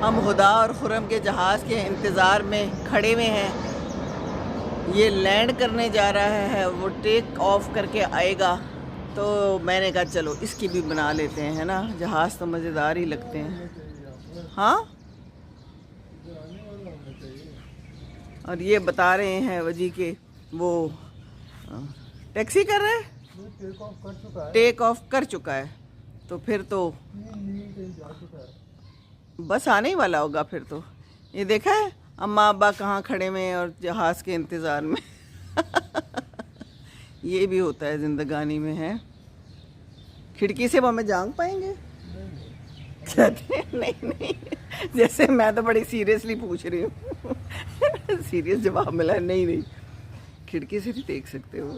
हम हुदा और खुरम के जहाज़ के इंतज़ार में खड़े हुए हैं। ये लैंड करने जा रहा है, वो टेक ऑफ करके आएगा। तो मैंने कहा चलो इसकी भी बना लेते हैं, है ना। जहाज़ तो मज़ेदार ही लगते हैं। हाँ, और ये बता रहे हैं वजी के वो टैक्सी कर रहे हैं, टेक ऑफ कर चुका है। तो फिर तो बस आने ही वाला होगा फिर तो। ये देखा है अम्मा अब्बा कहाँ खड़े में हैं और जहाज़ के इंतज़ार में। ये भी होता है जिंदगानी में, है। खिड़की से वो हमें जांग पाएंगे? कहते हैं नहीं नहीं, जैसे मैं तो बड़ी सीरियसली पूछ रही हूँ। सीरियस जवाब मिला, नहीं नहीं, खिड़की से भी देख सकते हो।